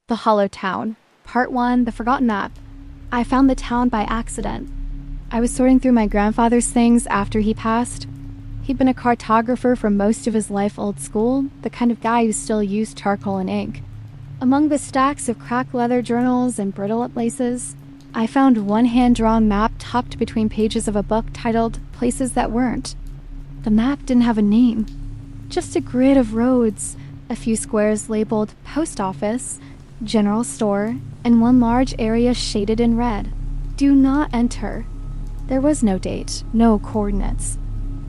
The Hollow Town. Part 1, The Forgotten Map. I found the town by accident. I was sorting through my grandfather's things after he passed. He'd been a cartographer for most of his life old school, the kind of guy who still used charcoal and ink. Among the stacks of cracked leather journals and brittle laces, I found one hand-drawn map tucked between pages of a book titled Places That Weren't. The map didn't have a name, just a grid of roads, a few squares labeled Post Office, General Store, and one large area shaded in red. Do not enter. There was no date, no coordinates.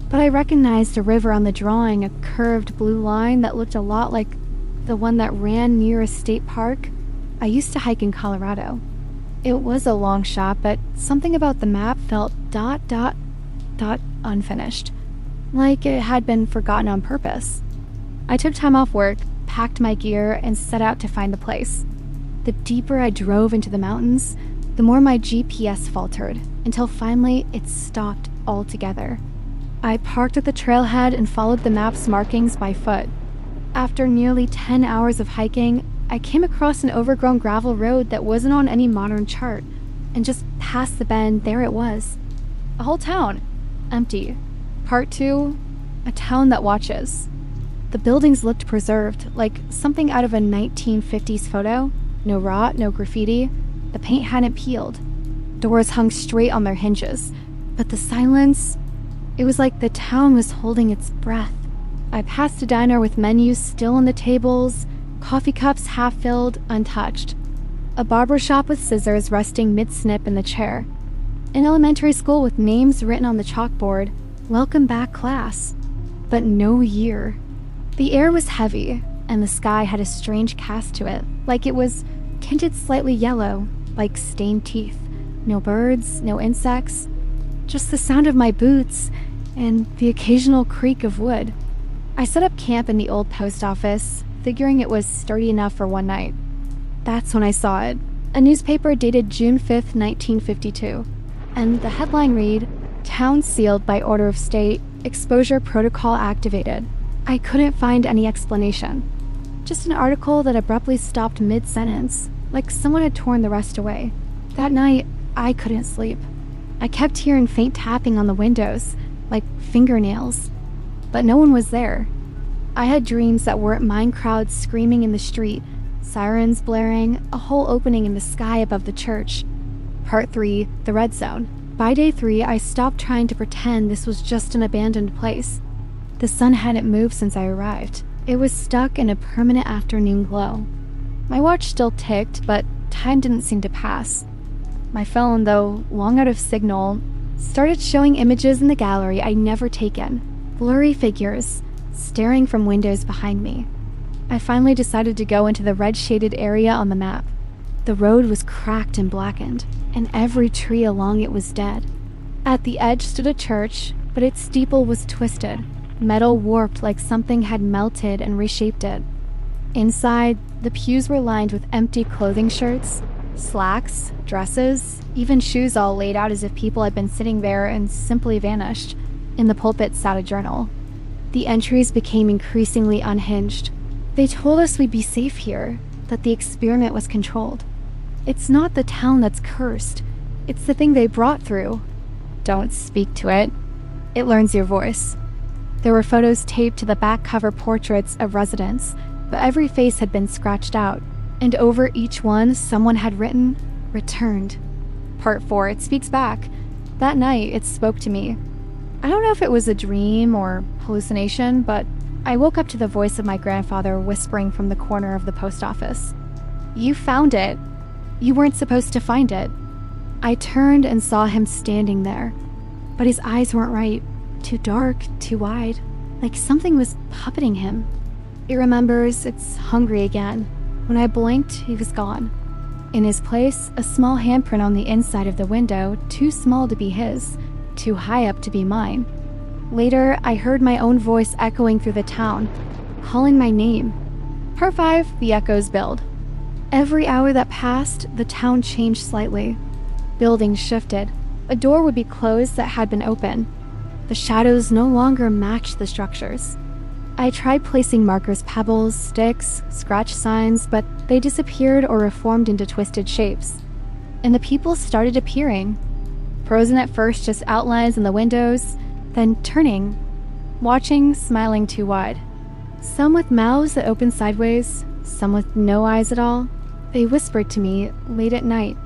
But I recognized a river on the drawing, a curved blue line that looked a lot like the one that ran near a state park. I used to hike in Colorado. It was a long shot, but something about the map felt ... unfinished. Like it had been forgotten on purpose. I took time off work, packed my gear, and set out to find the place. The deeper I drove into the mountains, the more my GPS faltered, until finally it stopped altogether. I parked at the trailhead and followed the map's markings by foot. After nearly 10 hours of hiking, I came across an overgrown gravel road that wasn't on any modern chart, and just past the bend, there it was. A whole town. Empty. Part 2, a town that watches. The buildings looked preserved, like something out of a 1950s photo. No rot, no graffiti. The paint hadn't peeled. Doors hung straight on their hinges. But the silence, it was like the town was holding its breath. I passed a diner with menus still on the tables, coffee cups half-filled, untouched. A barber shop with scissors resting mid-snip in the chair. An elementary school with names written on the chalkboard. Welcome back, class. But no year. The air was heavy, and the sky had a strange cast to it, like it was tinted slightly yellow, like stained teeth. No birds, no insects, just the sound of my boots and the occasional creak of wood. I set up camp in the old post office, figuring it was sturdy enough for one night. That's when I saw it, a newspaper dated June 5th, 1952, and the headline read, "Town sealed by order of state, exposure protocol activated." I couldn't find any explanation. Just an article that abruptly stopped mid-sentence, like someone had torn the rest away. That night, I couldn't sleep. I kept hearing faint tapping on the windows, like fingernails, but no one was there. I had dreams that weren't mine, crowds screaming in the street, sirens blaring, a hole opening in the sky above the church. Part 3, the red zone. By day 3, I stopped trying to pretend this was just an abandoned place. The sun hadn't moved since I arrived. It was stuck in a permanent afternoon glow. My watch still ticked, but time didn't seem to pass. My phone, though long out of signal, started showing images in the gallery I'd never taken. Blurry figures, staring from windows behind me. I finally decided to go into the red-shaded area on the map. The road was cracked and blackened, and every tree along it was dead. At the edge stood a church, but its steeple was twisted. Metal warped like something had melted and reshaped it. Inside, the pews were lined with empty clothing shirts, slacks, dresses, even shoes all laid out as if people had been sitting there and simply vanished. In the pulpit sat a journal. The entries became increasingly unhinged. They told us we'd be safe here, that the experiment was controlled. It's not the town that's cursed. It's the thing they brought through. Don't speak to it. It learns your voice. There were photos taped to the back cover portraits of residents, but every face had been scratched out, and over each one someone had written, "Returned." Part 4, it speaks back. That night, it spoke to me. I don't know if it was a dream or hallucination, but I woke up to the voice of my grandfather whispering from the corner of the post office. "You found it. You weren't supposed to find it." I turned and saw him standing there, but his eyes weren't right. Too dark, too wide, like something was puppeting him. It remembers it's hungry again. When I blinked, he was gone. In his place, a small handprint on the inside of the window, too small to be his, too high up to be mine. Later, I heard my own voice echoing through the town, calling my name. Part 5, the echoes build. Every hour that passed, the town changed slightly. Buildings shifted. A door would be closed that had been open. The shadows no longer matched the structures. I tried placing markers, pebbles, sticks, scratch signs, but they disappeared or reformed into twisted shapes. And the people started appearing. Frozen at first, just outlines in the windows, then turning, watching, smiling too wide. Some with mouths that opened sideways, some with no eyes at all. They whispered to me late at night,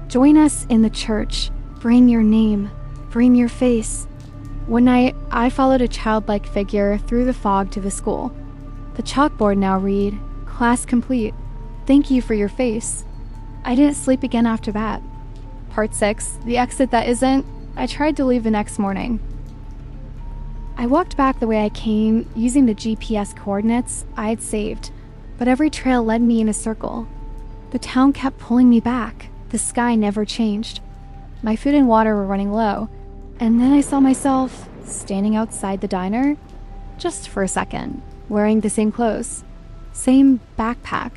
"Join us in the church. Bring your name. Bring your face." One night, I followed a childlike figure through the fog to the school. The chalkboard now read, "Class complete. Thank you for your face." I didn't sleep again after that. Part 6, the exit that isn't. I tried to leave the next morning. I walked back the way I came, using the GPS coordinates I had saved, but every trail led me in a circle. The town kept pulling me back. The sky never changed. My food and water were running low, and then I saw myself standing outside the diner, just for a second, wearing the same clothes, same backpack,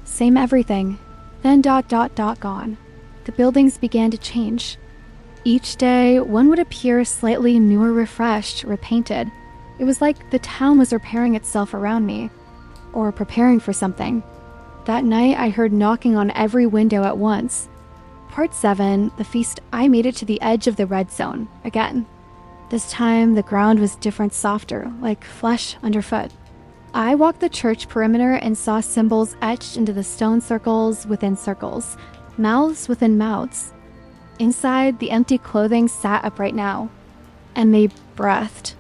same everything, then ... gone. The buildings began to change. Each day, one would appear slightly newer, refreshed, repainted. It was like the town was repairing itself around me, or preparing for something. That night, I heard knocking on every window at once. Part 7, the feast. I made it to the edge of the red zone, again. This time, the ground was different, softer, like flesh underfoot. I walked the church perimeter and saw symbols etched into the stone, circles within circles, mouths within mouths. Inside, the empty clothing sat upright now, and they breathed.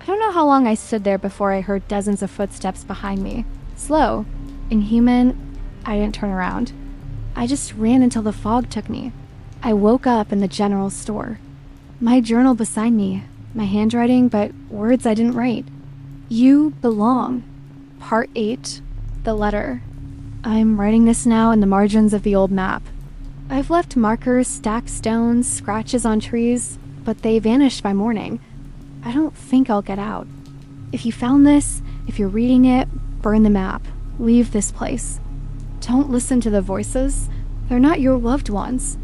I don't know how long I stood there before I heard dozens of footsteps behind me. Slow, inhuman. I didn't turn around. I just ran until the fog took me. I woke up in the general store. My journal beside me, my handwriting, but words I didn't write. You belong. Part 8, the letter. I'm writing this now in the margins of the old map. I've left markers, stacked stones, scratches on trees, but they vanished by morning. I don't think I'll get out. If you found this, if you're reading it, burn the map. Leave this place. Don't listen to the voices. They're not your loved ones.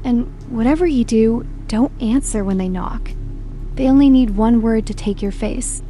And whatever you do, don't answer when they knock. They only need one word to take your face.